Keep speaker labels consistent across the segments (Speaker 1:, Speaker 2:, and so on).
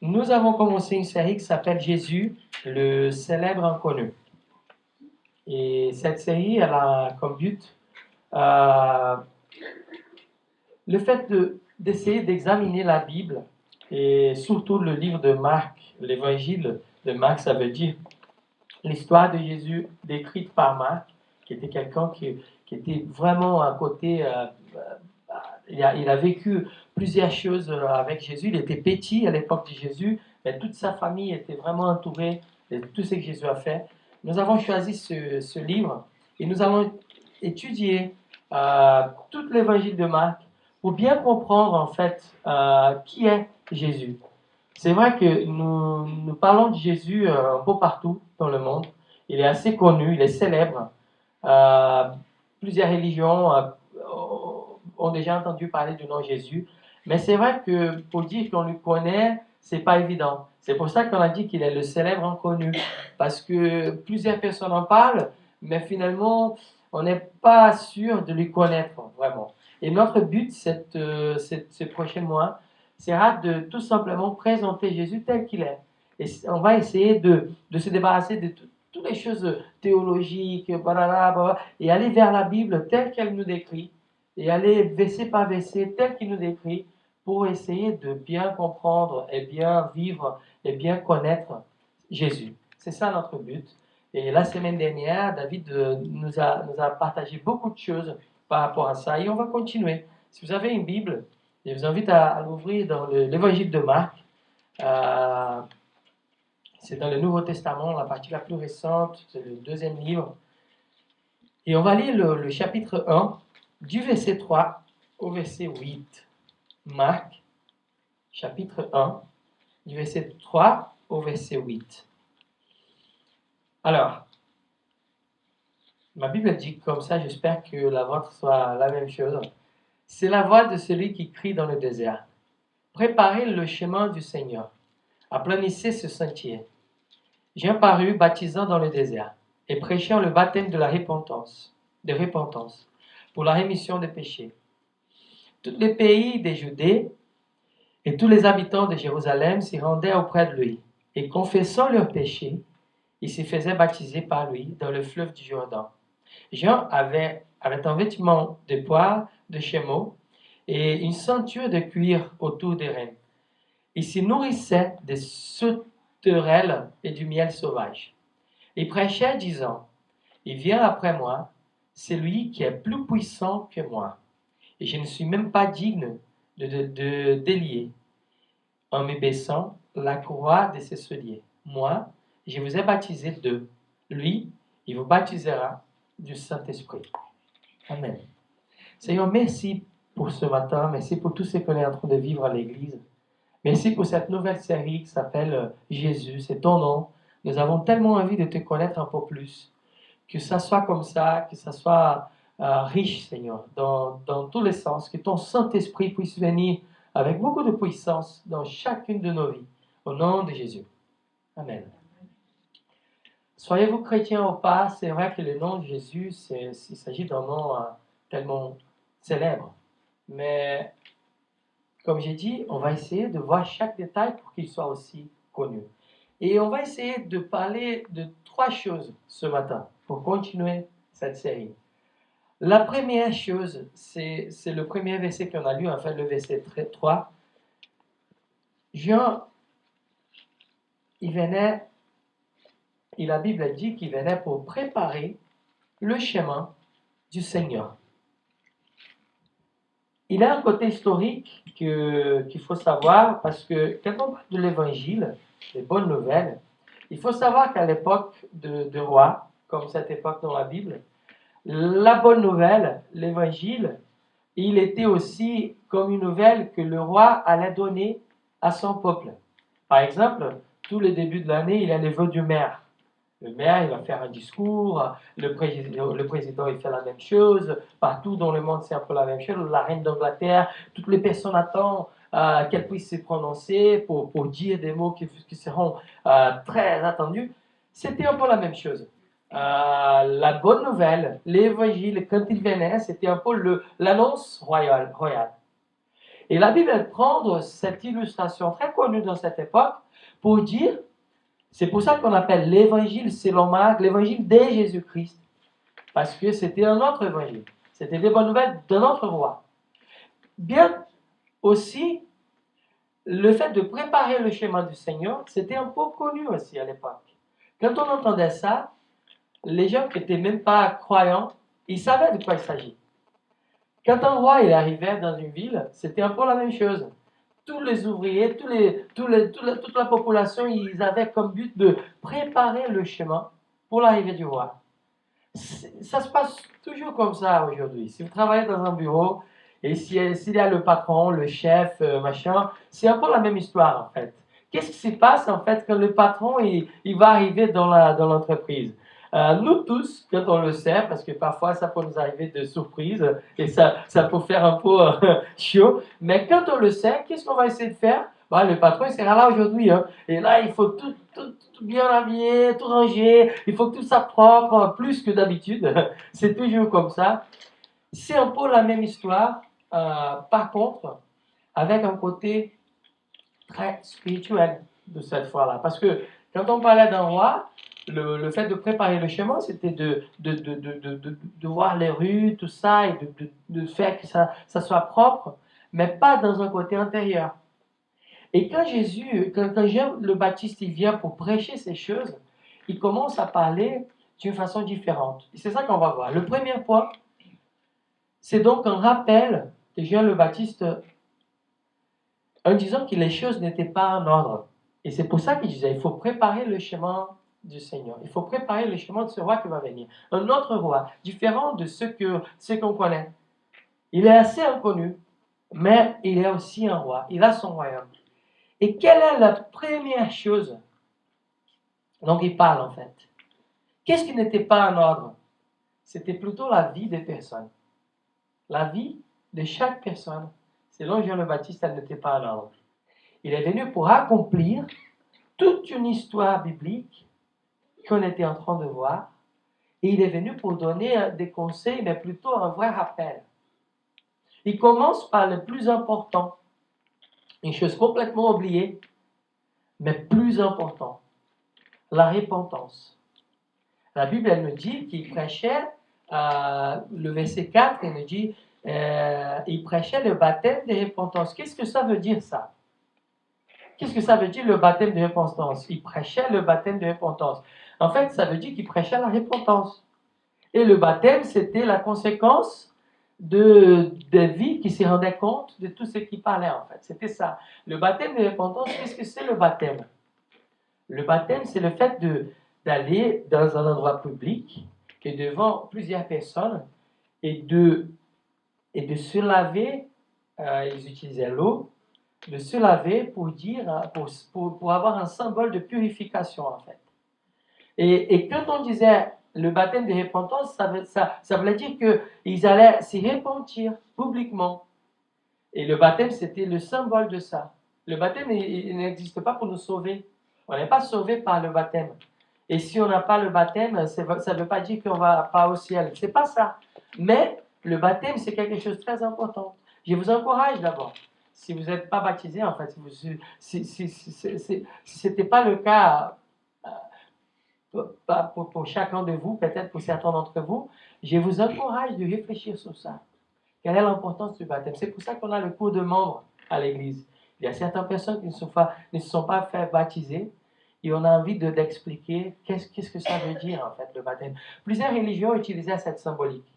Speaker 1: Nous avons commencé une série qui s'appelle Jésus, le célèbre inconnu. Et cette série, elle a comme but euh, le fait d'essayer d'examiner la Bible et surtout le livre de Marc, l'évangile de Marc, ça veut dire l'histoire de Jésus décrite par Marc, qui était quelqu'un qui était vraiment à côté. Il a vécu plusieurs choses avec Jésus. Il était petit à l'époque de Jésus, mais toute sa famille était vraiment entourée de tout ce que Jésus a fait. Nous avons choisi ce livre et nous allons étudier tout l'évangile de Marc pour bien comprendre en fait qui est Jésus. C'est vrai que nous parlons de Jésus un peu partout dans le monde. Il est assez connu, il est célèbre. Euh, Plusieurs religions ont déjà entendu parler du nom Jésus. Mais c'est vrai que pour dire qu'on le connaît, c'est pas évident. C'est pour ça qu'on a dit qu'il est le célèbre inconnu. Parce que plusieurs personnes en parlent, mais finalement, on n'est pas sûr de lui connaître vraiment. Et notre but, ce prochain mois, sera de tout simplement présenter Jésus tel qu'il est. Et on va essayer de se débarrasser de toutes les choses théologiques, et aller vers la Bible telle qu'elle nous décrit, et aller verset par verset tel qu'il nous décrit, pour essayer de bien comprendre et bien vivre et bien connaître Jésus. C'est ça notre but. Et la semaine dernière, David nous a partagé beaucoup de choses par rapport à ça, et on va continuer. Si vous avez une Bible, je vous invite à l'ouvrir dans l'évangile de Marc. Euh, c'est dans le Nouveau Testament, la partie la plus récente, c'est le deuxième livre. Et on va lire le chapitre 1, du verset 3 au verset 8. Marc, chapitre 1, du verset 3 au verset 8. Alors, ma Bible dit comme ça, j'espère que la vôtre soit la même chose. C'est la voix de celui qui crie dans le désert. Préparez le chemin du Seigneur. Aplanissez ce sentier. J'ai paru baptisant dans le désert et prêchant le baptême de la repentance, pour la rémission des péchés. Tous les pays des Judées et tous les habitants de Jérusalem s'y rendaient auprès de lui, et confessant leurs péchés, ils se faisaient baptiser par lui dans le fleuve du Jourdain. Jean avait un vêtement de poire de chameau et une ceinture de cuir autour des reins. Il s'y nourrissait des sauterelles et du miel sauvage. Il prêchait, disant, il vient après moi, celui qui est plus puissant que moi, et je ne suis même pas digne de délier, en me baissant, la croix de ses souliers. Moi, je vous ai baptisé d'eux. Lui, il vous baptisera du Saint-Esprit. Amen. Seigneur, merci pour ce matin, merci pour tout ce qu'on est en train de vivre à l'Église. Merci pour cette nouvelle série qui s'appelle Jésus, c'est ton nom. Nous avons tellement envie de te connaître un peu plus. Que ça soit comme ça, que ça soit riche, Seigneur, dans tous les sens. Que ton Saint-Esprit puisse venir avec beaucoup de puissance dans chacune de nos vies. Au nom de Jésus. Amen. Soyez-vous chrétiens ou pas, c'est vrai que le nom de Jésus, il s'agit d'un nom tellement célèbre. Mais comme j'ai dit, on va essayer de voir chaque détail pour qu'il soit aussi connu. Et on va essayer de parler de 3 choses ce matin pour continuer cette série. La première chose, c'est le premier verset qu'on a lu, enfin le verset 3. Jean, la Bible dit qu'il venait pour préparer le chemin du Seigneur. Il y a un côté historique qu'il faut savoir, parce que quand on parle de l'évangile, des bonnes nouvelles, il faut savoir qu'à l'époque de roi, comme cette époque dans la Bible, la bonne nouvelle, l'évangile, il était aussi comme une nouvelle que le roi allait donner à son peuple. Par exemple, tous les débuts de l'année, il y a les vœux du maire. Le maire, il va faire un discours, le président, il fait la même chose, partout dans le monde, c'est un peu la même chose. La reine d'Angleterre, toutes les personnes attendent qu'elle puisse se prononcer pour dire des mots qui seront très attendus. C'était un peu la même chose. La bonne nouvelle, l'évangile, quand il venait, c'était un peu l'annonce royale. Et la Bible, elle prend cette illustration très connue dans cette époque pour dire, c'est pour ça qu'on appelle l'évangile selon Marc, l'évangile de Jésus-Christ. Parce que c'était un autre évangile. C'était des bonnes nouvelles d'un autre roi. Bien aussi, le fait de préparer le chemin du Seigneur, c'était un peu connu aussi à l'époque. Quand on entendait ça, les gens qui n'étaient même pas croyants, ils savaient de quoi il s'agit. Quand un roi il arrivait dans une ville, c'était un peu la même chose. Tous les ouvriers, toute la population, ils avaient comme but de préparer le chemin pour l'arrivée du roi. Ça se passe toujours comme ça aujourd'hui. Si vous travaillez dans un bureau, et s'il y a le patron, le chef, machin, c'est un peu la même histoire en fait. Qu'est-ce qui se passe en fait quand le patron il va arriver dans l'entreprise? Nous tous, quand on le sait, parce que parfois ça peut nous arriver de surprise et ça peut faire un peu chaud, mais quand on le sait, qu'est-ce qu'on va essayer de faire? Bah, le patron il sera là aujourd'hui. Hein. Et là, il faut tout bien habiller, tout ranger, il faut que tout soit propre, plus que d'habitude. C'est toujours comme ça. C'est un peu la même histoire, par contre, avec un côté très spirituel de cette fois-là. Parce que quand on parlait d'un roi, le fait de préparer le chemin, c'était de voir les rues, tout ça, et de faire que ça soit propre, mais pas dans un côté intérieur. Et quand Jean le Baptiste il vient pour prêcher ces choses, il commence à parler d'une façon différente. Et c'est ça qu'on va voir. Le premier point, c'est donc un rappel de Jean le Baptiste en disant que les choses n'étaient pas en ordre. Et c'est pour ça qu'il disait, il faut préparer le chemin du Seigneur. Il faut préparer le chemin de ce roi qui va venir. Un autre roi, différent de ce qu'on connaît. Il est assez inconnu, mais il est aussi un roi. Il a son royaume. Et quelle est la première chose dont il parle en fait? Qu'est-ce qui n'était pas en ordre? C'était plutôt la vie des personnes. La vie de chaque personne, selon Jean le Baptiste, elle n'était pas en ordre. Il est venu pour accomplir toute une histoire biblique qu'on était en train de voir. Et il est venu pour donner des conseils, mais plutôt un vrai rappel. Il commence par le plus important, une chose complètement oubliée, mais plus important, la repentance. La Bible, elle nous dit qu'il prêchait, le verset 4, elle nous dit, il prêchait le baptême de repentance. Qu'est-ce que ça veut dire ça? Qu'est-ce que ça veut dire le baptême de repentance? Il prêchait le baptême de repentance. En fait, ça veut dire qu'il prêchait la repentance. Et le baptême, c'était la conséquence de vies qui se rendaient compte de tout ce qu'il parlait, en fait. C'était ça. Le baptême de repentance, qu'est-ce que c'est le baptême? Le baptême, c'est le fait d'aller dans un endroit public et devant plusieurs personnes et de se laver, ils utilisaient l'eau, de se laver pour dire, pour avoir un symbole de purification en fait. Et quand on disait le baptême de repentance, ça voulait dire qu'ils allaient s'y repentir publiquement. Et le baptême, c'était le symbole de ça. Le baptême, il n'existe pas pour nous sauver. On n'est pas sauvé par le baptême. Et si on n'a pas le baptême, ça ne veut pas dire qu'on ne va pas au ciel. C'est pas ça. Mais le baptême, c'est quelque chose de très important. Je vous encourage d'abord. Si vous n'êtes pas baptisé, en fait, si ce n'était pas le cas pour chacun de vous, peut-être pour certains d'entre vous, je vous encourage de réfléchir sur ça. Quelle est l'importance du baptême? C'est pour ça qu'on a le cours de membres à l'église. Il y a certaines personnes qui ne se sont pas fait baptiser et on a envie d'expliquer qu'est-ce que ça veut dire en fait le baptême. Plusieurs religions utilisaient cette symbolique.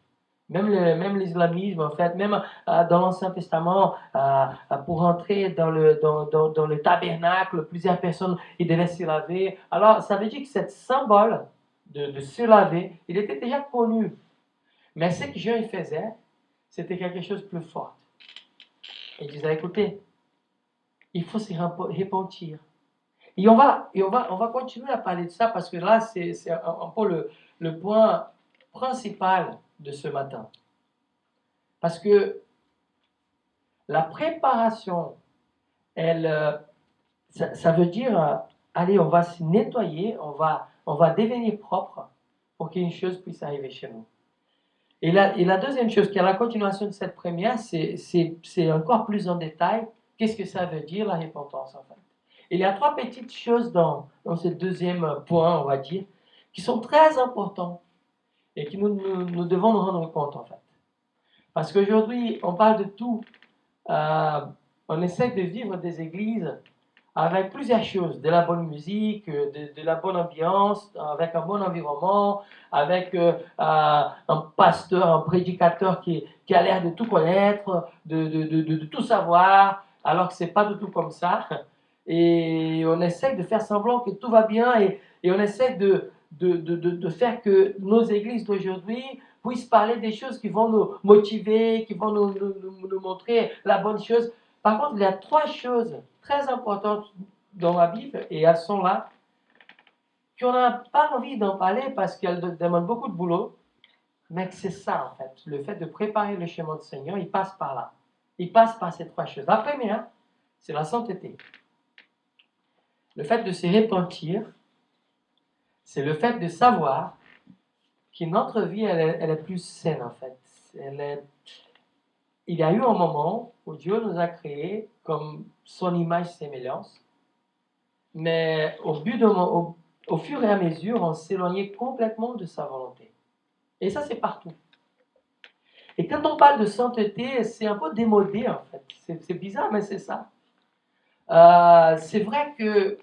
Speaker 1: Même l'islamisme, en fait, même dans l'Ancien Testament, pour entrer dans le tabernacle, plusieurs personnes ils devaient se laver. Alors, ça veut dire que ce symbole de se laver, il était déjà connu. Mais ce que Jean faisait, c'était quelque chose de plus fort. Il disait, écoutez, il faut se repentir. Et on va continuer à parler de ça parce que là, c'est un peu le point principal de ce matin. Parce que la préparation, ça veut dire, allez, on va se nettoyer, on va devenir propre pour qu'une chose puisse arriver chez nous. Et la deuxième chose, qui est la continuation de cette première, c'est encore plus en détail. Qu'est-ce que ça veut dire, la repentance, en fait? Il y a trois petites choses dans ce deuxième point, on va dire, qui sont très importantes et que nous devons nous rendre compte, en fait. Parce qu'aujourd'hui, on parle de tout. On essaie de vivre des églises avec plusieurs choses, de la bonne musique, de la bonne ambiance, avec un bon environnement, avec un pasteur, un prédicateur qui a l'air de tout connaître, de tout savoir, alors que ce n'est pas du tout comme ça. Et on essaie de faire semblant que tout va bien et on essaie de faire que nos églises d'aujourd'hui puissent parler des choses qui vont nous motiver, qui vont nous montrer la bonne chose. Par contre, il y a trois choses très importantes dans la Bible, et elles sont là, qu'on n'a pas envie d'en parler parce qu'elles demandent beaucoup de boulot, mais que c'est ça en fait. Le fait de préparer le chemin du Seigneur, il passe par là. Il passe par ces trois choses. La première, c'est la sainteté. Le fait de se repentir, c'est le fait de savoir que notre vie, elle est plus saine en fait. Il y a eu un moment où Dieu nous a créés comme son image sémillance, mais au fur et à mesure, on s'éloignait complètement de sa volonté. Et ça, c'est partout. Et quand on parle de sainteté, c'est un peu démodé en fait. C'est bizarre, mais c'est ça. C'est vrai que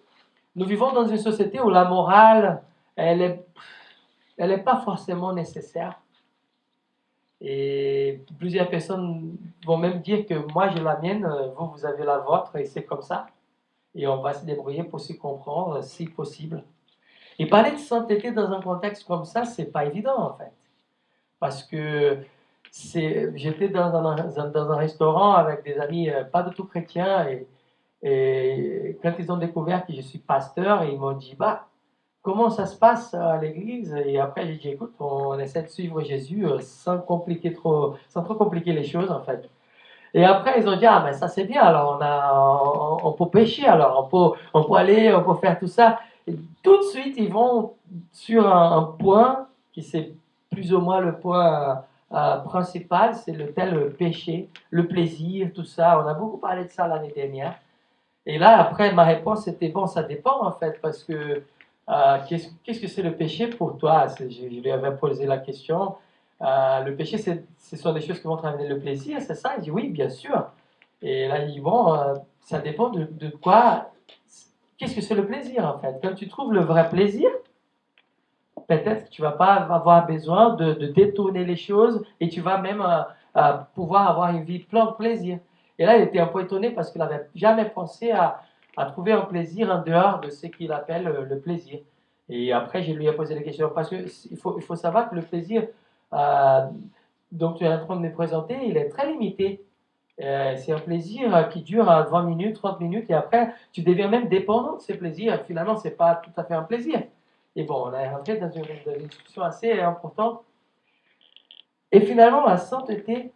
Speaker 1: nous vivons dans une société où la morale, elle est pas forcément nécessaire. Et plusieurs personnes vont même dire que moi j'ai la mienne, vous avez la vôtre, et c'est comme ça. Et on va se débrouiller pour s'y comprendre si possible. Et parler de sainteté dans un contexte comme ça, c'est pas évident en fait. Parce que j'étais dans un restaurant avec des amis pas du tout chrétiens et quand ils ont découvert que je suis pasteur, ils m'ont dit bah comment ça se passe à l'église? Et après j'ai dit écoute, on essaie de suivre Jésus sans trop compliquer les choses en fait. Et après ils ont dit ah ben ça c'est bien, alors on peut pécher, alors on peut aller, on peut faire tout ça. Et tout de suite ils vont sur un point qui c'est plus ou moins le point principal, c'est le tel péché, le plaisir, tout ça. On a beaucoup parlé de ça l'année dernière. Et là, après, ma réponse était bon, ça dépend en fait, parce que qu'est-ce que c'est le péché pour toi? Je lui avais posé la question. Le péché, ce sont des choses qui vont te ramener le plaisir, c'est ça? Il dit oui, bien sûr. Et là, il dit bon, ça dépend de quoi. Qu'est-ce que c'est le plaisir en fait? Quand tu trouves le vrai plaisir, peut-être que tu ne vas pas avoir besoin de détourner les choses et tu vas même pouvoir avoir une vie pleine de plaisir. Et là, il était un peu étonné parce qu'il n'avait jamais pensé à trouver un plaisir en dehors de ce qu'il appelle le plaisir. Et après, je lui ai posé la question parce qu'il faut savoir que le plaisir dont tu es en train de me présenter, il est très limité. C'est un plaisir qui dure 20 minutes, 30 minutes, et après, tu deviens même dépendant de ce plaisir. Finalement, ce n'est pas tout à fait un plaisir. Et bon, on est rentré dans une discussion assez importante. Et finalement, la sainteté,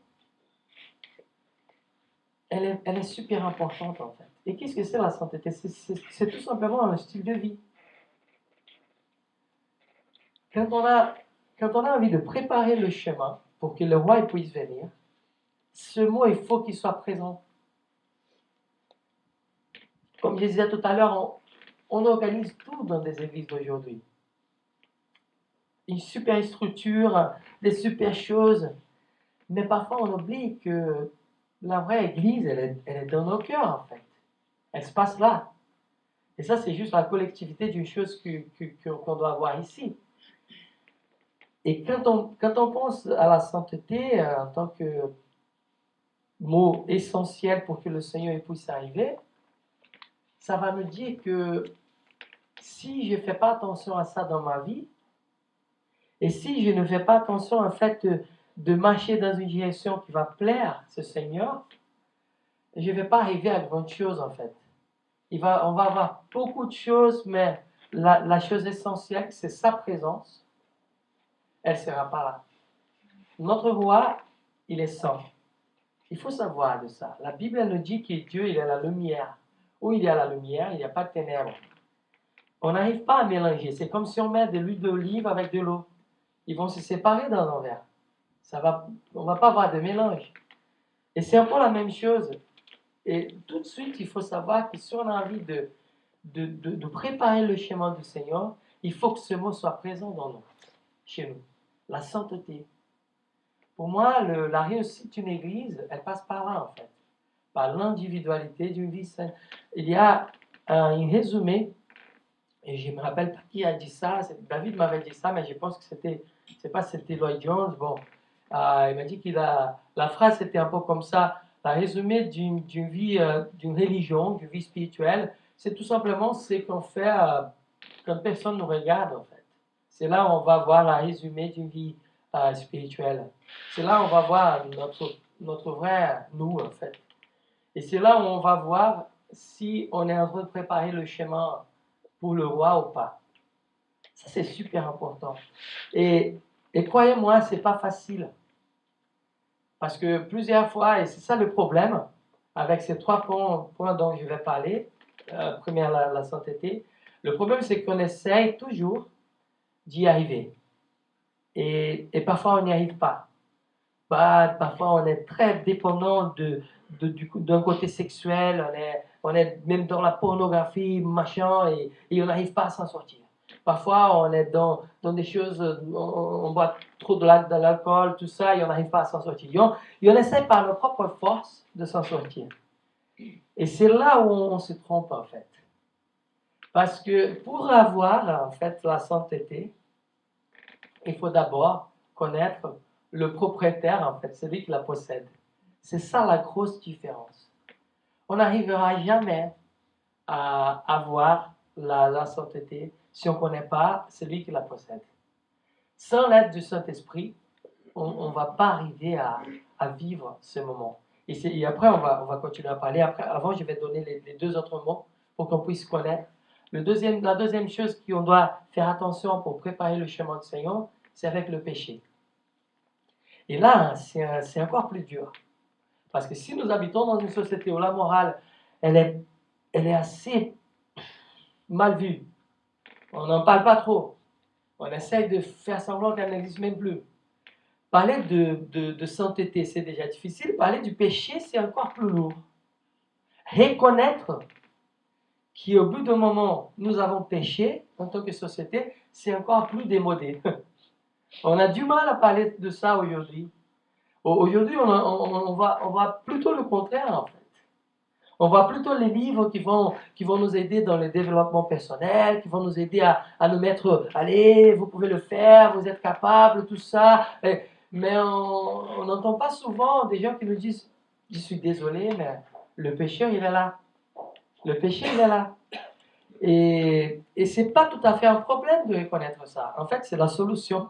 Speaker 1: elle est super importante en fait. Et qu'est-ce que c'est la sainteté? C'est tout simplement un style de vie. Quand on a envie de préparer le chemin pour que le roi puisse venir, ce mot, il faut qu'il soit présent. Comme je disais tout à l'heure, on organise tout dans des églises d'aujourd'hui. Une super structure, des super choses. Mais parfois, on oublie que la vraie église, elle est dans nos cœurs, en fait. Elle se passe là. Et ça, c'est juste la collectivité d'une chose qu'on doit avoir ici. Et quand on pense à la sainteté en tant que mot essentiel pour que le Seigneur puisse arriver, ça va me dire que si je ne fais pas attention à ça dans ma vie, et si je ne fais pas attention en fait de marcher dans une direction qui va plaire à ce Seigneur, je ne vais pas arriver à grande chose en fait. On va avoir beaucoup de choses, mais la chose essentielle, c'est sa présence. Elle ne sera pas là. Notre roi, il est saint. Il faut savoir de ça. La Bible elle nous dit que Dieu, il est la lumière. Où il y a la lumière, il n'y a pas de ténèbres. On n'arrive pas à mélanger. C'est comme si on met de l'huile d'olive avec de l'eau. Ils vont se séparer dans un verre. On va pas avoir de mélange. Et c'est encore la même chose. Et tout de suite, il faut savoir que si on a envie de préparer le chemin du Seigneur, il faut que ce mot soit présent dans nous, chez nous. La sainteté. Pour moi, la réussite d'une église, elle passe par là, en fait. Par l'individualité d'une vie sainte. Il y a un résumé, et je ne me rappelle pas qui a dit ça, David m'avait dit ça, mais je pense que c'était, je ne sais pas si c'était Lloyd Jones, bon, il m'a dit que la phrase était un peu comme ça, le résumé d'une vie, d'une religion, d'une vie spirituelle, c'est tout simplement ce qu'on fait quand personne nous regarde, en fait. C'est là où on va voir le résumé d'une vie spirituelle. C'est là où on va voir notre vrai nous, en fait. Et c'est là où on va voir si on est en train de préparer le chemin pour le roi ou pas. Ça, c'est super important. Et croyez-moi, c'est pas facile. Parce que plusieurs fois, et c'est ça le problème, avec ces trois points dont je vais parler, première, la sainteté, le problème, c'est qu'on essaye toujours d'y arriver. Et parfois, on n'y arrive pas. Parfois, on est très dépendant d'un côté sexuel, on est même dans la pornographie, machin, et on n'arrive pas à s'en sortir. Parfois, on est dans des choses, on boit trop de l'alcool, tout ça, et on n'arrive pas à s'en sortir. Et on essaie par nos propres forces de s'en sortir. Et c'est là où on se trompe, en fait. Parce que pour avoir, en fait, la sainteté, il faut d'abord connaître le propriétaire, en fait, celui qui la possède. C'est ça la grosse différence. On n'arrivera jamais à avoir la sainteté si on ne connaît pas celui qui la possède. Sans l'aide du Saint-Esprit, on ne va pas arriver à vivre ce moment. Et après, on va continuer à parler. Avant, je vais donner les deux autres mots pour qu'on puisse connaître. La deuxième chose qu'on doit faire attention pour préparer le chemin du Seigneur, c'est avec le péché. Et là, c'est encore plus dur. Parce que si nous habitons dans une société où la morale, elle est assez mal vue, on n'en parle pas trop, on essaye de faire semblant qu'elle n'existe même plus. Parler de sainteté, c'est déjà difficile. Parler du péché, c'est encore plus lourd. Reconnaître qu'au bout d'un moment, nous avons péché en tant que société, c'est encore plus démodé. On a du mal à parler de ça aujourd'hui. Aujourd'hui, on va plutôt le contraire, en fait. On voit plutôt les livres qui vont nous aider dans le développement personnel, qui vont nous aider à nous mettre, allez, vous pouvez le faire, vous êtes capable, tout ça. Mais on n'entend pas souvent des gens qui nous disent, je suis désolé, mais le péché, il est là. Le péché, il est là. Et ce n'est pas tout à fait un problème de reconnaître ça. En fait, c'est la solution.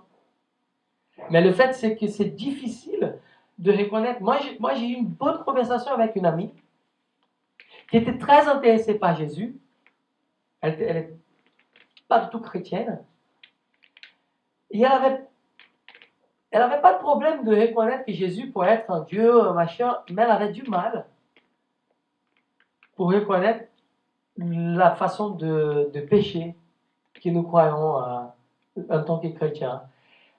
Speaker 1: Mais le fait, c'est que c'est difficile de reconnaître. Moi, j'ai eu une bonne conversation avec une amie qui était très intéressée par Jésus. Elle n'est pas du tout chrétienne. Et elle avait pas de problème de reconnaître que Jésus pourrait être un Dieu, machin, mais elle avait du mal pour reconnaître la façon de pécher que nous croyons en tant que chrétiens.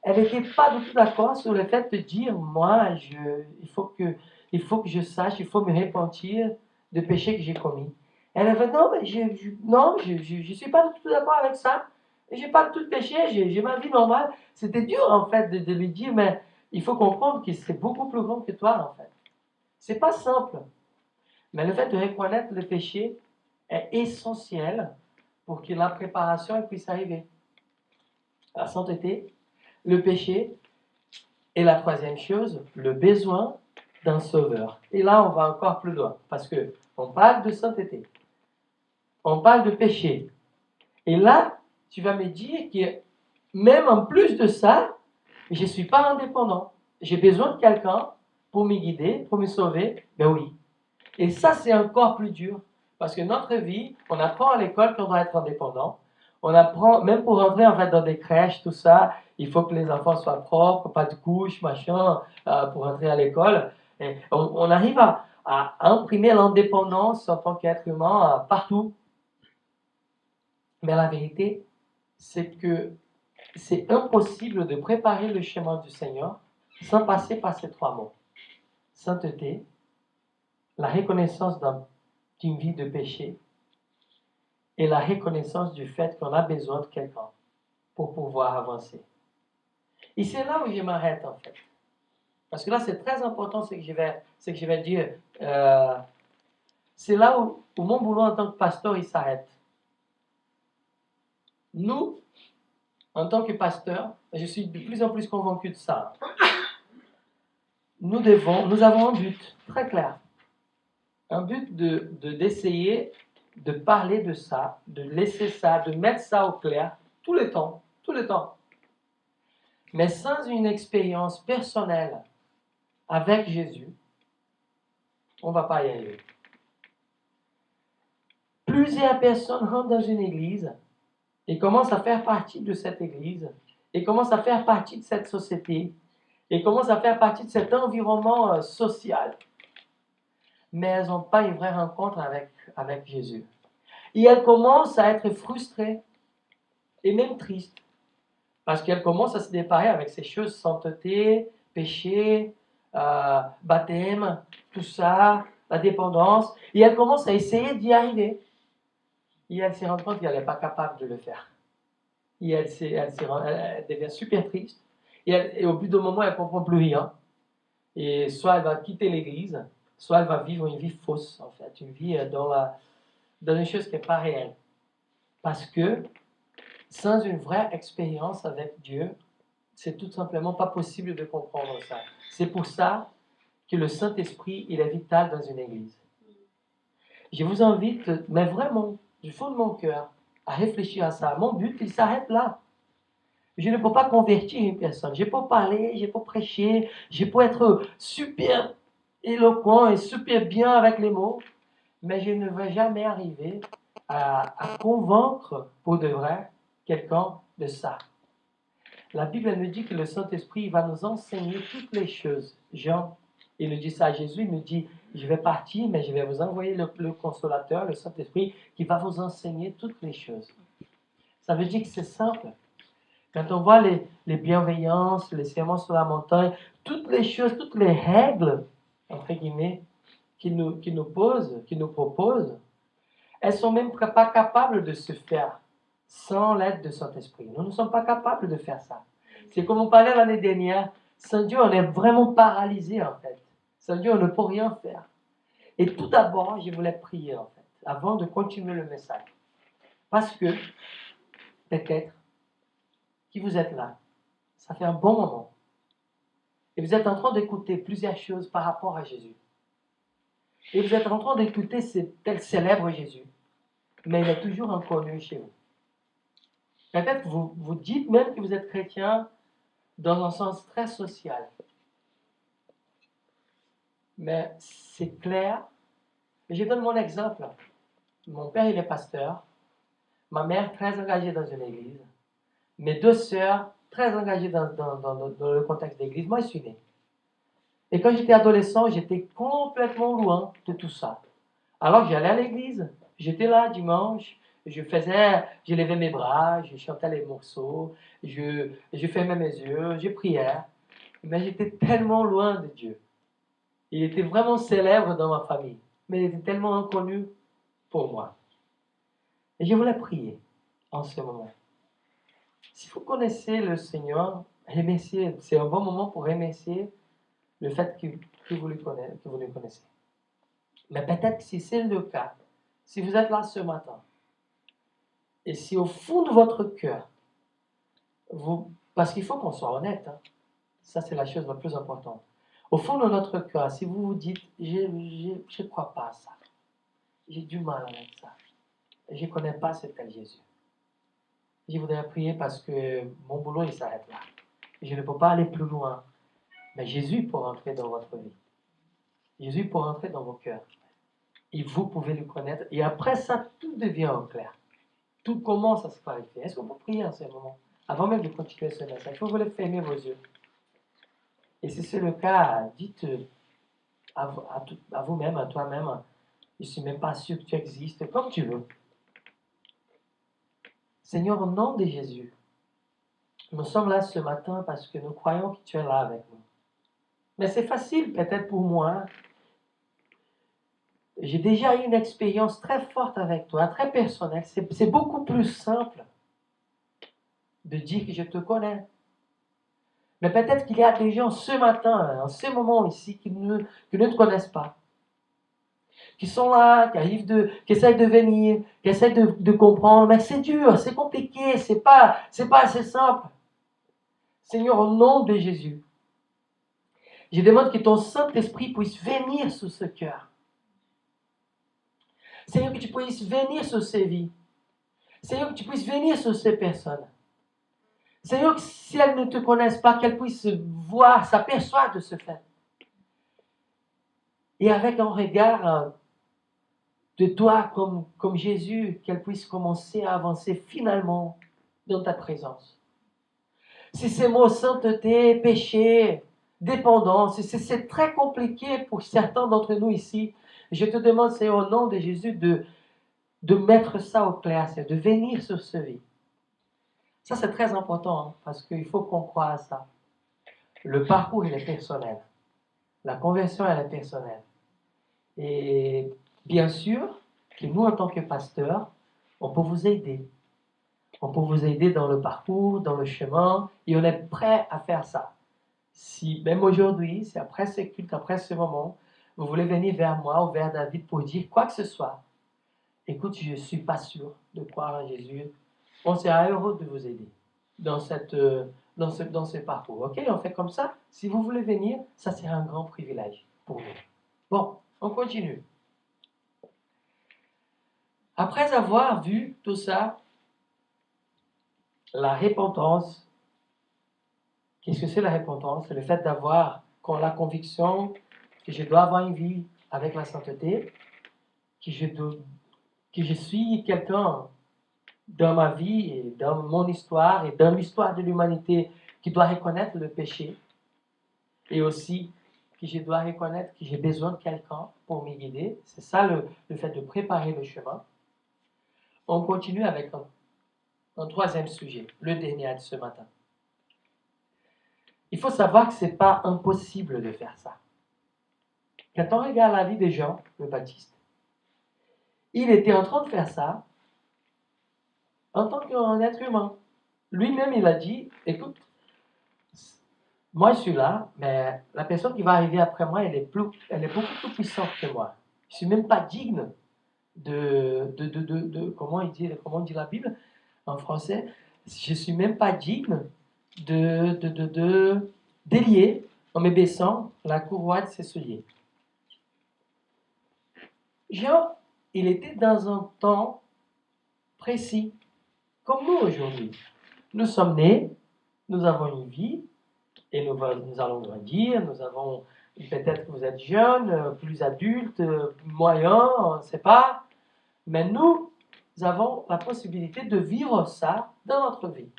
Speaker 1: Elle n'était pas du tout d'accord sur le fait de dire, moi, il faut que je sache, il faut me repentir de péché que j'ai commis. Elle avait dit, non, mais je suis pas du tout d'accord avec ça. J'ai pas du tout péché, j'ai ma vie normale. C'était dur, en fait, de lui dire, mais il faut comprendre que c'est beaucoup plus grand que toi, en fait. C'est pas simple. Mais le fait de reconnaître le péché est essentiel pour que la préparation puisse arriver. La sainteté, le péché, et la troisième chose, le besoin d'un sauveur. Et là, on va encore plus loin, parce que on parle de sainteté, on parle de péché. Et là, tu vas me dire que même en plus de ça, je ne suis pas indépendant. J'ai besoin de quelqu'un pour me guider, pour me sauver. Ben oui. Et ça, c'est encore plus dur. Parce que notre vie, on apprend à l'école qu'on doit être indépendant. On apprend, même pour rentrer en fait dans des crèches, tout ça, il faut que les enfants soient propres, pas de couches, machin, pour rentrer à l'école. Et on arrive à imprimer l'indépendance en tant qu'être humain partout. Mais la vérité, c'est que c'est impossible de préparer le chemin du Seigneur sans passer par ces trois mots. Sainteté, la reconnaissance d'une vie de péché et la reconnaissance du fait qu'on a besoin de quelqu'un pour pouvoir avancer. Et c'est là où je m'arrête en fait. Parce que là, c'est très important ce que je vais dire. C'est là où mon boulot en tant que pasteur, il s'arrête. Nous, en tant que pasteur, je suis de plus en plus convaincu de ça. Nous avons un but très clair. Un but d'essayer de parler de ça, de laisser ça, de mettre ça au clair, tout le temps. Mais sans une expérience personnelle avec Jésus, on ne va pas y arriver. Plusieurs personnes rentrent dans une église et commencent à faire partie de cette église, et commencent à faire partie de cette société, et commencent à faire partie de cet environnement social. Mais elles n'ont pas une vraie rencontre avec Jésus. Et elles commencent à être frustrées et même tristes, parce qu'elles commencent à se déparer avec ces choses, sainteté, péché, baptême, tout ça, la dépendance, et elles commencent à essayer d'y arriver. Et elles se rendent compte qu'elles n'est pas capable de le faire. Et elle devient super triste. Et au bout d'un moment, elle ne comprend plus rien. Et soit elle va quitter l'église, soit elle va vivre une vie fausse, en fait. Une vie dans une chose qui n'est pas réelle. Parce que, sans une vraie expérience avec Dieu, c'est tout simplement pas possible de comprendre ça. C'est pour ça que le Saint-Esprit, il est vital dans une église. Je vous invite, mais vraiment, du fond de mon cœur, à réfléchir à ça. Mon but, il s'arrête là. Je ne peux pas convertir une personne. Je peux parler, je peux prêcher, je peux être super éloquent et super bien avec les mots, mais je ne vais jamais arriver à convaincre pour de vrai quelqu'un de ça. La Bible nous dit que le Saint-Esprit va nous enseigner toutes les choses. Jean, il nous dit ça à Jésus, il nous dit, je vais partir, mais je vais vous envoyer le consolateur, le Saint-Esprit, qui va vous enseigner toutes les choses. Ça veut dire que c'est simple. Quand on voit les bienveillances, les sermons sur la montagne, toutes les choses, toutes les règles, entre guillemets, qu'ils nous posent, qu'ils nous proposent, elles ne sont même pas capables de se faire sans l'aide de Saint-Esprit. Nous ne sommes pas capables de faire ça. C'est comme on parlait l'année dernière, sans Dieu, on est vraiment paralysé en fait. Sans Dieu, on ne peut rien faire. Et tout d'abord, je voulais prier en fait, avant de continuer le message. Parce que, peut-être, que vous êtes là, ça fait un bon moment. Et vous êtes en train d'écouter plusieurs choses par rapport à Jésus. Et vous êtes en train d'écouter tel célèbre Jésus. Mais il est toujours inconnu chez vous. Peut-être vous dites même que vous êtes chrétien dans un sens très social. Mais c'est clair. Je donne mon exemple. Mon père, il est pasteur. Ma mère, très engagée dans une église. Mes deux sœurs, très engagées dans le contexte d'église. Moi, je suis né. Et quand j'étais adolescent, j'étais complètement loin de tout ça. Alors j'allais à l'église, j'étais là dimanche, je levais mes bras, je chantais les morceaux, je fermais mes yeux, je priais. Mais j'étais tellement loin de Dieu. Il était vraiment célèbre dans ma famille, mais il était tellement inconnu pour moi. Et je voulais prier en ce moment. Si vous connaissez le Seigneur, remerciez. C'est un bon moment pour remercier le fait que vous le connaissez. Mais peut-être que si c'est le cas, si vous êtes là ce matin, et si au fond de votre cœur, parce qu'il faut qu'on soit honnête, hein, ça c'est la chose la plus importante. Au fond de notre cœur, si vous vous dites, je ne crois pas à ça, j'ai du mal avec ça, je ne connais pas ce tel Jésus, je voudrais prier parce que mon boulot il s'arrête là. Je ne peux pas aller plus loin. Mais Jésus peut entrer dans votre vie. Jésus peut entrer dans vos cœurs. Et vous pouvez le connaître. Et après ça, tout devient au clair. Tout commence à se clarifier. Est-ce qu'on peut prier en ce moment? Avant même de continuer ce message, vous voulez fermer vos yeux. Et si c'est le cas, dites à vous-même, à toi-même, je ne suis même pas sûr que tu existes, comme tu veux. Seigneur, au nom de Jésus, nous sommes là ce matin parce que nous croyons que tu es là avec nous. Mais c'est facile peut-être pour moi. J'ai déjà eu une expérience très forte avec toi, très personnelle. C'est beaucoup plus simple de dire que je te connais. Mais peut-être qu'il y a des gens ce matin, en ce moment ici, qui ne te connaissent pas, qui sont là, qui essayent de venir, qui essayent de comprendre, mais c'est dur, c'est compliqué, c'est pas assez simple. Seigneur, au nom de Jésus, je demande que ton Saint-Esprit puisse venir sur ce cœur. Seigneur, que tu puisses venir sur ces vies. Seigneur, que tu puisses venir sur ces personnes. Seigneur, que si elles ne te connaissent pas, qu'elles puissent voir, s'apercevoir de ce fait. Et avec un regard de toi comme Jésus, qu'elles puissent commencer à avancer finalement dans ta présence. Si ces mots sainteté, péché, dépendance, c'est très compliqué pour certains d'entre nous ici. Je te demande, Seigneur, au nom de Jésus, de mettre ça au clair, de venir sur ce vie. Ça, c'est très important, hein, parce qu'il faut qu'on croie à ça. Le parcours, il est personnel. La conversion, elle est personnelle. Et bien sûr que nous, en tant que pasteurs, on peut vous aider. On peut vous aider dans le parcours, dans le chemin, et on est prêt à faire ça. Si même aujourd'hui, si après ce culte, après ce moment, vous voulez venir vers moi ou vers David pour dire quoi que ce soit, écoute, je ne suis pas sûr de croire en Jésus, on sera heureux de vous aider dans ce parcours. Ok, on fait comme ça. Si vous voulez venir, ça sera un grand privilège pour nous. Bon, on continue. Après avoir vu tout ça, la repentance, qu'est-ce que c'est la repentance? C'est le fait d'avoir la conviction que je dois avoir une vie avec la sainteté, que je suis quelqu'un dans ma vie et dans mon histoire et dans l'histoire de l'humanité qui doit reconnaître le péché et aussi que je dois reconnaître que j'ai besoin de quelqu'un pour me guider. C'est ça le fait de préparer le chemin. On continue avec un troisième sujet, le dernier de ce matin. Il faut savoir que ce n'est pas impossible de faire ça. Quand on regarde la vie de Jean le Baptiste, il était en train de faire ça en tant qu'un être humain. Lui-même, il a dit, écoute, moi je suis là, mais la personne qui va arriver après moi, elle est beaucoup plus puissante que moi. Je ne suis même pas digne comment on dit la Bible en français, je ne suis même pas digne d'élier en me baissant la courroie de ses souliers. Jean, il était dans un temps précis, comme nous aujourd'hui. Nous sommes nés, nous avons une vie, et nous allons grandir, peut-être que vous êtes jeune, plus adulte, moyen, on ne sait pas, mais nous avons la possibilité de vivre ça dans notre vie.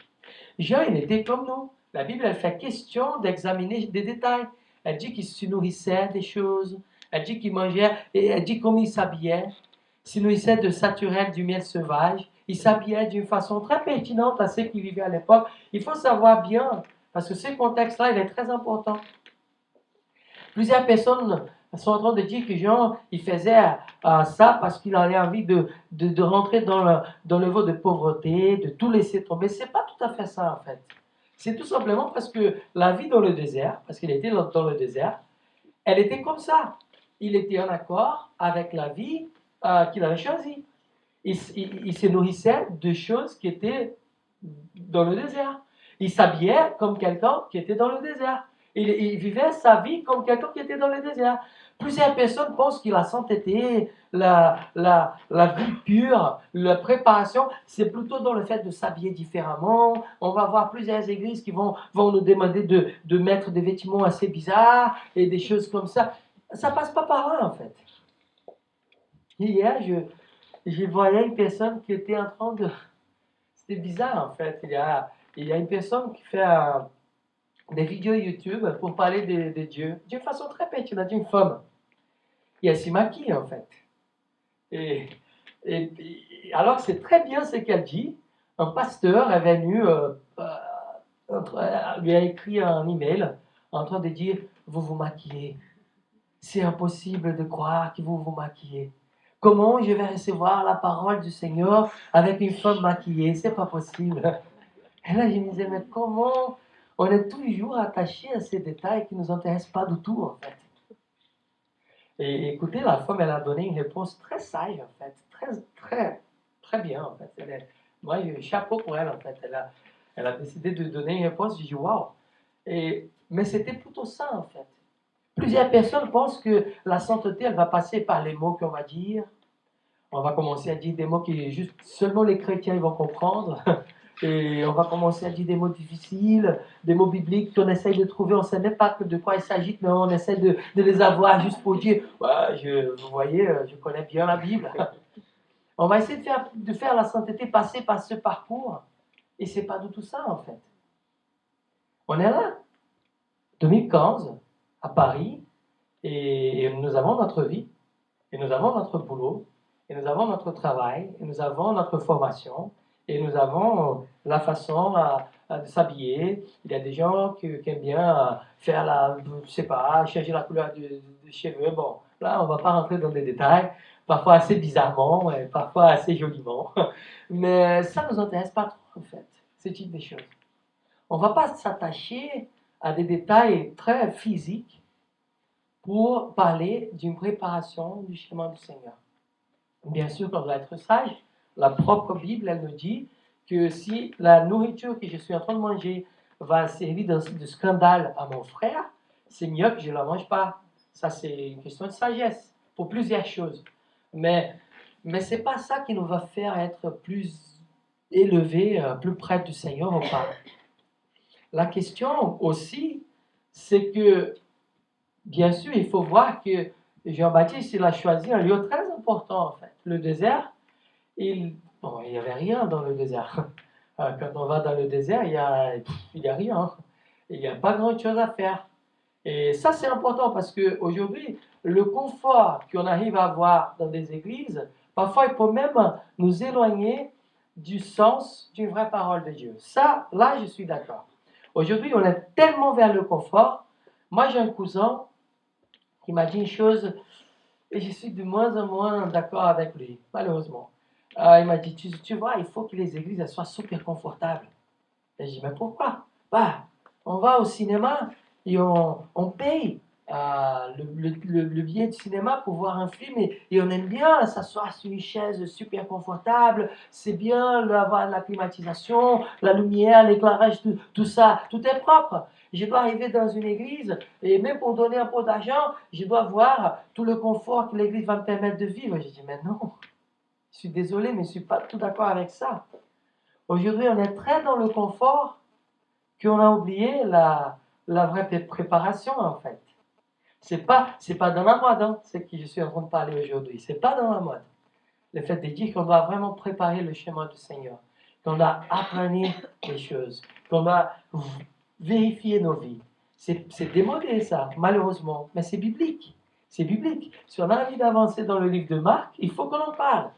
Speaker 1: Jean, il était comme nous. La Bible, elle fait question d'examiner des détails. Elle dit qu'il se nourrissait des choses, elle dit qu'il mangeait, et elle dit comment il s'habillait. Il se nourrissait de saturel, du miel sauvage. Il s'habillait d'une façon très pertinente à ceux qui vivaient à l'époque. Il faut savoir bien, parce que ce contexte-là, il est très important. Plusieurs personnes sont en train de dire que Jean, il faisait ça parce qu'il avait envie de rentrer dans le niveau de pauvreté, de tout laisser tomber. Ce n'est pas tout à fait ça, en fait. C'est tout simplement parce que la vie dans le désert, parce qu'il était dans le désert, elle était comme ça. Il était en accord avec la vie qu'il avait choisie. Il se nourrissait de choses qui étaient dans le désert. Il s'habillait comme quelqu'un qui était dans le désert. Il vivait sa vie comme quelqu'un qui était dans le désert. Plusieurs personnes pensent que la sainteté, la vie pure, la préparation, c'est plutôt dans le fait de s'habiller différemment. On va voir plusieurs églises qui vont nous demander de mettre des vêtements assez bizarres et des choses comme ça. Ça passe pas par là, en fait. Hier, je voyais une personne qui était en train de... C'était bizarre, en fait. Il y a une personne qui fait des vidéos YouTube pour parler de Dieu d'une façon très pertinente, d'une femme. Et elle s'y maquille, en fait. Et alors, c'est très bien ce qu'elle dit. Un pasteur est venu, lui a écrit un email en train de dire vous vous maquillez? C'est impossible de croire que vous vous maquillez. Comment je vais recevoir la parole du Seigneur avec une femme maquillée? C'est pas possible. Et là, je me disais, mais comment on est toujours attaché à ces détails qui ne nous intéressent pas du tout, en fait. Et écoutez, la femme, elle a donné une réponse très sage, en fait. Très bien, en fait. Moi, chapeau pour elle, en fait. Elle a décidé de donner une réponse. J'ai dit, waouh. Mais c'était plutôt ça, en fait. Plusieurs personnes pensent que la sainteté, elle va passer par les mots qu'on va dire. On va commencer à dire des mots qui juste seulement les chrétiens ils vont comprendre. Et on va commencer à dire des mots difficiles, des mots bibliques qu'on essaye de trouver. On ne sait même pas de quoi il s'agit, mais on essaie de les avoir juste pour dire ouais, vous voyez, je connais bien la Bible. On va essayer de faire la sainteté passer par ce parcours. Et ce n'est pas du tout ça, en fait. On est là, 2015, à Paris, et nous avons notre vie, et nous avons notre boulot, et nous avons notre travail, et nous avons notre formation, et nous avons la façon de s'habiller. Il y a des gens qui aiment bien faire je sais pas, changer la couleur des cheveux. Bon, là, on ne va pas rentrer dans les détails, parfois assez bizarrement, et parfois assez joliment. Mais ça ne nous intéresse pas trop, en fait, ce type de choses. On ne va pas s'attacher à des détails très physiques pour parler d'une préparation du chemin du Seigneur. Bien sûr qu'on doit être sage. La propre Bible, elle nous dit que si la nourriture que je suis en train de manger va servir de scandale à mon frère, c'est mieux que je ne la mange pas. Ça, c'est une question de sagesse pour plusieurs choses. Mais ce n'est pas ça qui nous va faire être plus élevés, plus près du Seigneur ou pas. La question aussi, c'est que bien sûr, il faut voir que Jean-Baptiste, il a choisi un lieu très important, en fait. Le désert, il n'y avait rien dans le désert. Quand on va dans le désert, il y a rien. Il n'y a pas grand-chose à faire. Et ça, c'est important parce qu'aujourd'hui, le confort qu'on arrive à avoir dans des églises, parfois, il peut même nous éloigner du sens d'une vraie parole de Dieu. Ça, là, je suis d'accord. Aujourd'hui, on est tellement vers le confort. Moi, j'ai un cousin qui m'a dit une chose et je suis de moins en moins d'accord avec lui, malheureusement. Il m'a dit, tu vois, il faut que les églises elles soient super confortables. Et j'ai dit, mais pourquoi? Bah, on va au cinéma et on paye le billet de cinéma pour voir un film et on aime bien s'asseoir sur une chaise super confortable. C'est bien d'avoir la climatisation, la lumière, l'éclairage, tout ça, tout est propre. Je dois arriver dans une église et même pour donner un peu d'argent, je dois voir tout le confort que l'église va me permettre de vivre. J'ai dit, mais non, je suis désolé, mais je ne suis pas tout d'accord avec ça. Aujourd'hui, on est très dans le confort qu'on a oublié la vraie préparation, en fait. C'est pas dans la mode, hein, ce que je suis en train de parler aujourd'hui. C'est pas dans la mode. Le fait de dire qu'on doit vraiment préparer le chemin du Seigneur, qu'on doit aplanir les choses, qu'on doit vérifier nos vies. C'est démodé, ça, malheureusement, mais c'est biblique. C'est biblique. Si on a envie d'avancer dans le livre de Marc, il faut qu'on en parle.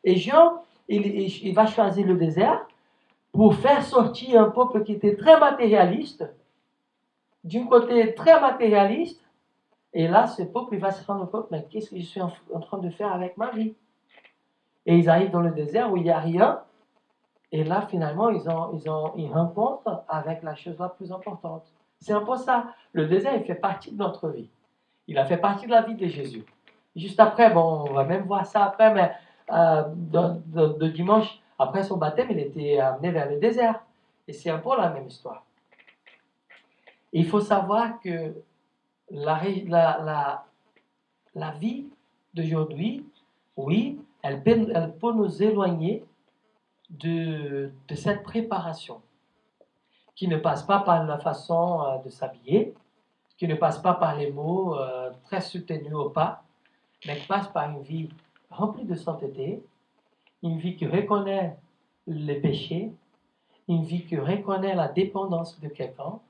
Speaker 1: Et Jean, il va choisir le désert pour faire sortir un peuple qui était très matérialiste, d'un côté très matérialiste, et là, ce peuple, il va se rendre compte, mais qu'est-ce que je suis en train de faire avec ma vie? Et ils arrivent dans le désert où il n'y a rien, et là, finalement, ils rencontrent avec la chose la plus importante. C'est un peu ça. Le désert, il fait partie de notre vie. Il a fait partie de la vie de Jésus. Juste après, bon, on va même voir ça après, mais de dimanche, après son baptême, il était amené vers le désert. Et c'est un peu la même histoire. Et il faut savoir que la vie d'aujourd'hui, oui, elle peut nous éloigner de cette préparation, qui ne passe pas par la façon de s'habiller, qui ne passe pas par les mots très soutenus au pas, mais qui passe par une vie remplie de sainteté, une vie qui reconnaît les péchés, une vie qui reconnaît la dépendance de quelqu'un,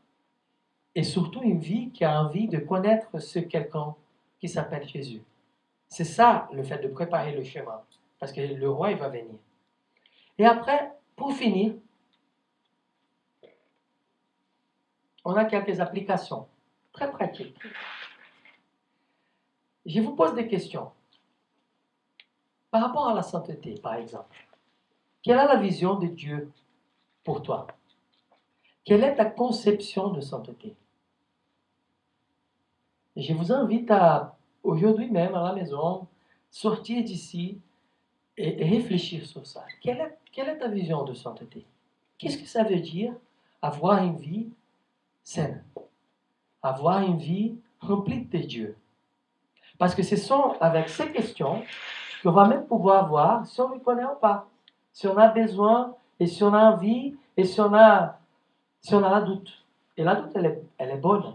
Speaker 1: et surtout une vie qui a envie de connaître ce quelqu'un qui s'appelle Jésus. C'est ça le fait de préparer le chemin, parce que le roi il va venir. Et après, pour finir, on a quelques applications très pratique. Je vous pose des questions. Par rapport à la sainteté, par exemple, quelle est la vision de Dieu pour toi? Quelle est ta conception de sainteté? Je vous invite à, aujourd'hui même à la maison, sortir d'ici et réfléchir sur ça. Quelle est ta vision de sainteté? Qu'est-ce que ça veut dire avoir une vie saine? Avoir une vie remplie de Dieu? Parce que ce sont avec ces questions qu'on va même pouvoir voir si on ne le connaît ou pas. Si on a besoin et si on a envie et si on a la doute. Et la doute, elle est bonne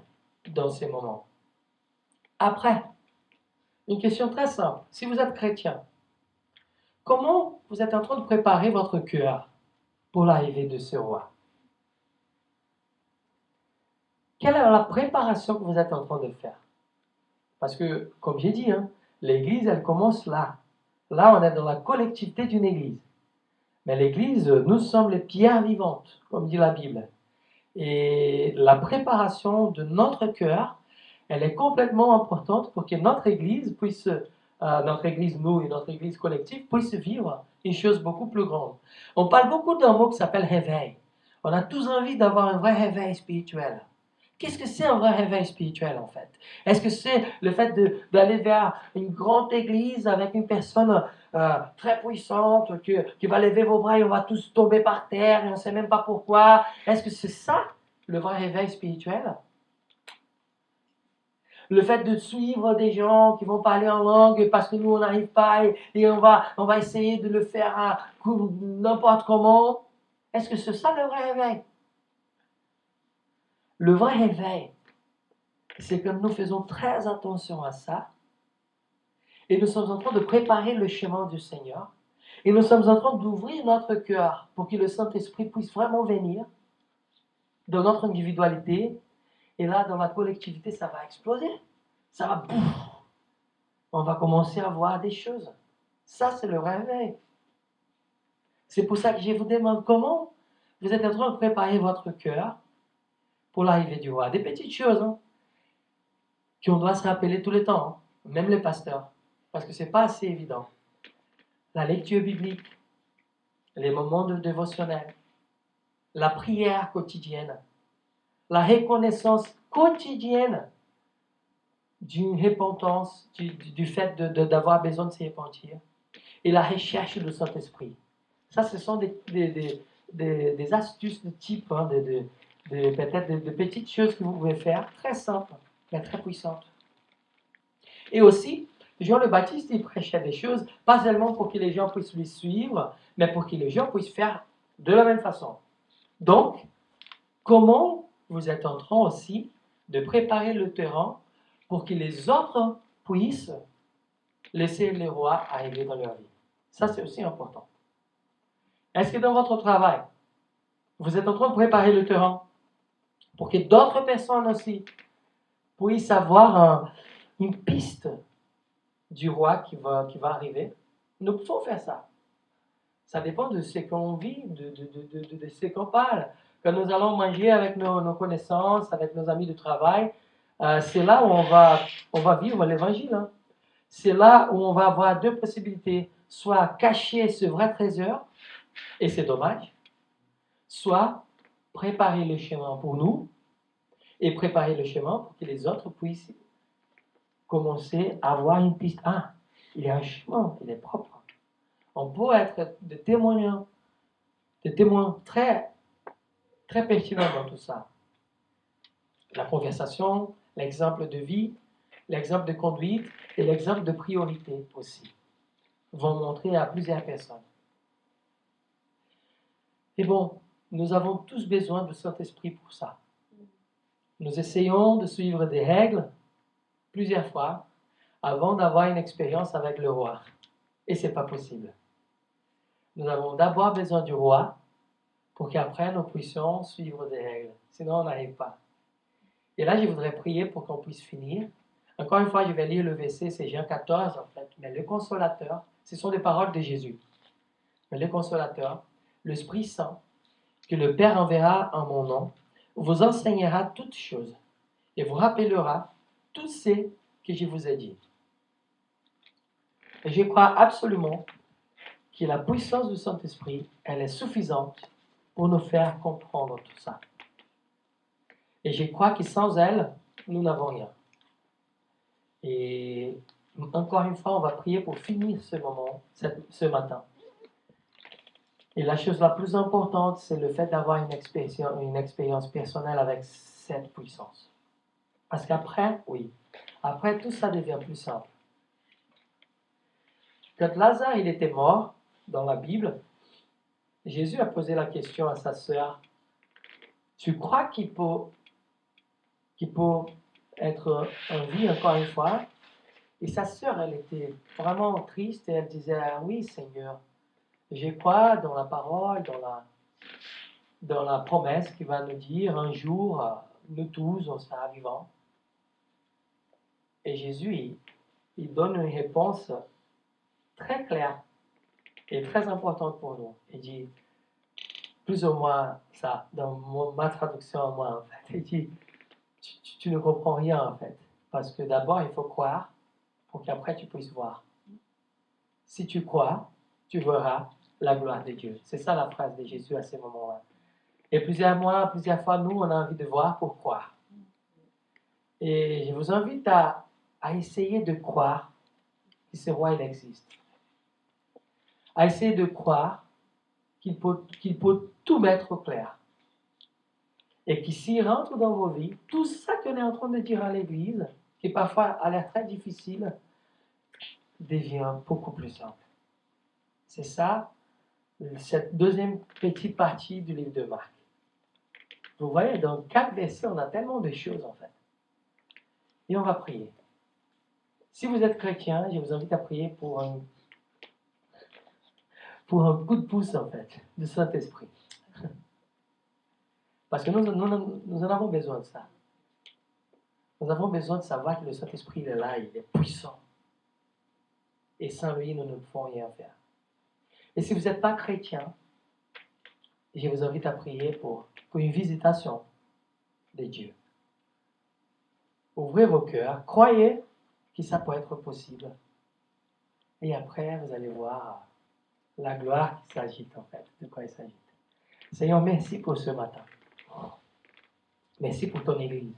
Speaker 1: dans ces moments. Après, une question très simple. Si vous êtes chrétien, comment vous êtes en train de préparer votre cœur pour l'arrivée de ce roi? Quelle est la préparation que vous êtes en train de faire? Parce que, comme j'ai dit, l'église, elle commence là. Là, on est dans la collectivité d'une église. Mais l'église, nous sommes les pierres vivantes, comme dit la Bible. Et la préparation de notre cœur, elle est complètement importante pour que notre église puisse, notre église, nous et notre église collective, puisse vivre une chose beaucoup plus grande. On parle beaucoup d'un mot qui s'appelle réveil. On a tous envie d'avoir un vrai réveil spirituel. Qu'est-ce que c'est un vrai réveil spirituel en fait? Est-ce que c'est le fait d'aller vers une grande église avec une personne très puissante qui va lever vos bras et on va tous tomber par terre et on ne sait même pas pourquoi? Est-ce que c'est ça le vrai réveil spirituel? Le fait de suivre des gens qui vont parler en langue parce que nous on n'arrive pas et on va essayer de le faire n'importe comment? Est-ce que c'est ça le vrai réveil? Le vrai réveil, c'est que nous faisons très attention à ça et nous sommes en train de préparer le chemin du Seigneur et nous sommes en train d'ouvrir notre cœur pour que le Saint-Esprit puisse vraiment venir dans notre individualité et là dans la collectivité ça va exploser, ça va bouf, on va commencer à voir des choses. Ça c'est le réveil. C'est pour ça que je vous demande comment vous êtes en train de préparer votre cœur pour l'arrivée du roi. Des petites choses qu'on doit se rappeler tout le temps, même les pasteurs. Parce que ce n'est pas assez évident. La lecture biblique, les moments de dévotionnel, la prière quotidienne, la reconnaissance quotidienne d'une repentance, du fait d'avoir besoin de se repentir, et la recherche du Saint-Esprit. Ça, ce sont des astuces de type, peut-être de petites choses que vous pouvez faire, très simples, mais très puissantes. Et aussi, Jean le Baptiste, il prêchait des choses, pas seulement pour que les gens puissent lui suivre, mais pour que les gens puissent faire de la même façon. Donc, comment vous êtes en train aussi de préparer le terrain pour que les autres puissent laisser les rois arriver dans leur vie? Ça, c'est aussi important. Est-ce que dans votre travail, vous êtes en train de préparer le terrain pour que d'autres personnes aussi puissent avoir une piste du roi qui va arriver? Nous pouvons faire ça. Ça dépend de ce qu'on vit, de ce qu'on parle. Quand nous allons manger avec nos connaissances, avec nos amis de travail, c'est là où on va vivre l'évangile. C'est là où on va avoir deux possibilités. Soit cacher ce vrai trésor, et c'est dommage, soit préparer le chemin pour nous et préparer le chemin pour que les autres puissent commencer à avoir une piste. Ah, il y a un chemin, il est propre. On peut être des témoins très, très pertinents dans tout ça. La conversation, l'exemple de vie, l'exemple de conduite et l'exemple de priorité aussi vont montrer à plusieurs personnes. Et bon, nous avons tous besoin du Saint-Esprit pour ça. Nous essayons de suivre des règles plusieurs fois avant d'avoir une expérience avec le roi. Et ce n'est pas possible. Nous avons d'abord besoin du roi pour qu'après nous puissions suivre des règles. Sinon, on n'arrive pas. Et là, je voudrais prier pour qu'on puisse finir. Encore une fois, je vais lire le verset, c'est Jean 14 en fait. Mais le consolateur, ce sont des paroles de Jésus. Mais le consolateur, l'Esprit Saint, que le Père enverra en mon nom, vous enseignera toutes choses et vous rappellera tout ce que je vous ai dit. Et je crois absolument que la puissance du Saint-Esprit, elle est suffisante pour nous faire comprendre tout ça. Et je crois que sans elle, nous n'avons rien. Et encore une fois, on va prier pour finir ce moment, ce matin. Et la chose la plus importante, c'est le fait d'avoir une expérience personnelle avec cette puissance. Parce qu'après, oui, après tout ça devient plus simple. Quand Lazare il était mort, dans la Bible, Jésus a posé la question à sa sœur, tu crois qu'il peut être en vie encore une fois? Et sa sœur, elle était vraiment triste et elle disait, ah, oui Seigneur, je crois dans la parole, dans la promesse qui va nous dire, un jour, nous tous, on sera vivants. Et Jésus, il donne une réponse très claire et très importante pour nous. Il dit, plus ou moins ça, dans ma traduction à moi, en fait. Il dit, tu ne comprends rien, en fait. Parce que d'abord, il faut croire pour qu'après tu puisses voir. Si tu crois, tu verras la gloire de Dieu. C'est ça la phrase de Jésus à ce moment-là. Et plusieurs fois, nous, on a envie de voir pour croire. Et je vous invite à essayer de croire que ce roi, il existe. À essayer de croire qu'il peut tout mettre au clair. Et que s'il rentre dans vos vies, tout ça qu'on est en train de dire à l'Église, qui parfois a l'air très difficile, devient beaucoup plus simple. C'est ça, cette deuxième petite partie du livre de Marc. Vous voyez, dans 4 versets, on a tellement de choses en fait. Et on va prier. Si vous êtes chrétien, je vous invite à prier pour un coup de pouce en fait, du Saint-Esprit. Parce que nous en avons besoin de ça. Nous avons besoin de savoir que le Saint-Esprit il est là, il est puissant. Et sans lui, nous ne pouvons rien faire. Et si vous n'êtes pas chrétien, je vous invite à prier pour une visitation de Dieu. Ouvrez vos cœurs, croyez que ça peut être possible. Et après, vous allez voir la gloire qui s'agite en fait, de quoi il s'agit. Seigneur, merci pour ce matin. Merci pour ton Église.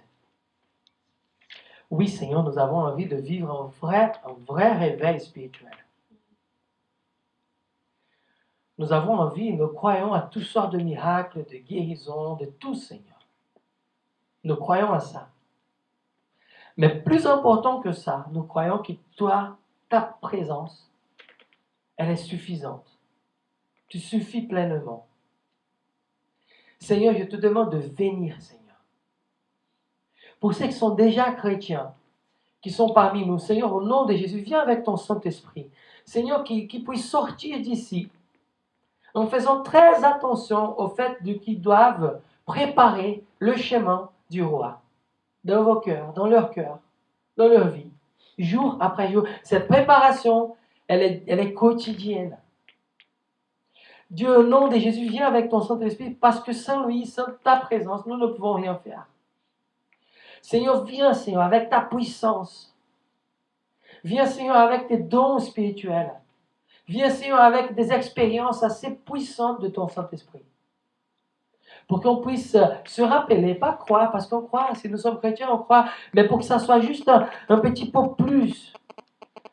Speaker 1: Oui, Seigneur, nous avons envie de vivre un vrai réveil spirituel. Nous avons envie, nous croyons à toutes sortes de miracles, de guérisons, de tout, Seigneur. Nous croyons à ça. Mais plus important que ça, nous croyons que toi, ta présence, elle est suffisante. Tu suffis pleinement. Seigneur, je te demande de venir, Seigneur. Pour ceux qui sont déjà chrétiens, qui sont parmi nous, Seigneur, au nom de Jésus, viens avec ton Saint-Esprit. Seigneur, qui puisse sortir d'ici en faisant très attention au fait qu'ils doivent préparer le chemin du roi dans vos cœurs, dans leur cœur, dans leur vie, jour après jour. Cette préparation, elle est quotidienne. Dieu, au nom de Jésus, viens avec ton Saint-Esprit parce que sans lui, sans ta présence, nous ne pouvons rien faire. Seigneur, viens, Seigneur, avec ta puissance. Viens, Seigneur, avec tes dons spirituels. Viens, Seigneur, avec des expériences assez puissantes de ton Saint-Esprit. Pour qu'on puisse se rappeler, pas croire, parce qu'on croit, si nous sommes chrétiens, on croit, mais pour que ça soit juste un petit peu plus.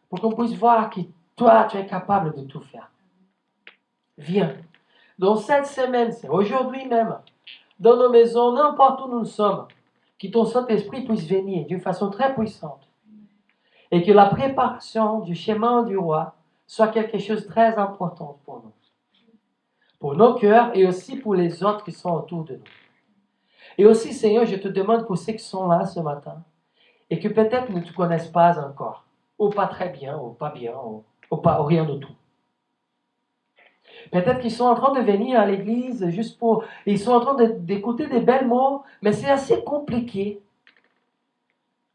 Speaker 1: Pour qu'on puisse voir que toi, tu es capable de tout faire. Viens. Dans cette semaine, c'est aujourd'hui même, dans nos maisons, n'importe où nous sommes, que ton Saint-Esprit puisse venir d'une façon très puissante. Et que la préparation du chemin du roi soit quelque chose de très important pour nous. Pour nos cœurs et aussi pour les autres qui sont autour de nous. Et aussi, Seigneur, je te demande pour ceux qui sont là ce matin et que peut-être ne te connaissent pas encore, ou pas très bien, ou pas bien, ou rien du tout. Peut-être qu'ils sont en train de venir à l'église juste pour... Ils sont en train d'écouter des belles mots, mais c'est assez compliqué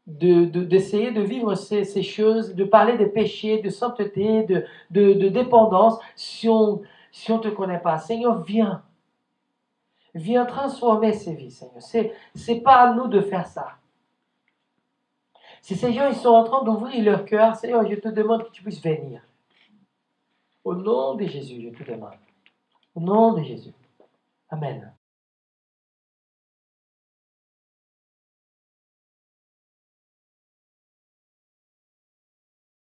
Speaker 1: d'essayer de vivre ces choses, de parler des péchés, de sainteté, de dépendance, si on ne te connaît pas. Seigneur, viens. Viens transformer ces vies, Seigneur. C'est pas à nous de faire ça. Si ces gens ils sont en train d'ouvrir leur cœur, Seigneur, je te demande que tu puisses venir. Au nom de Jésus, je te demande. Au nom de Jésus. Amen.